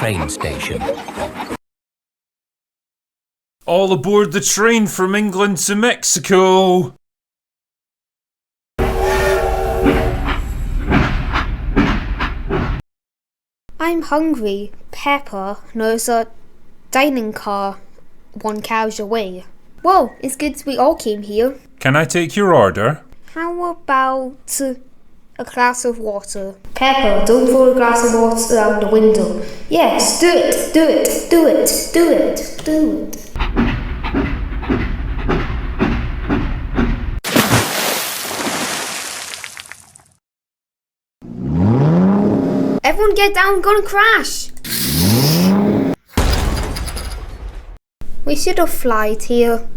train station. All aboard the train from England to Mexico! I'm hungry. Peppa knows a dining car 1 carriage away. Well, it's good we all came here. Can I take your order? How about a glass of water? Peppa, don't throw a glass of water out the window. Yes, do it, do it, do it, do it, do it. Everyone get down, gonna crash! We should have flight here.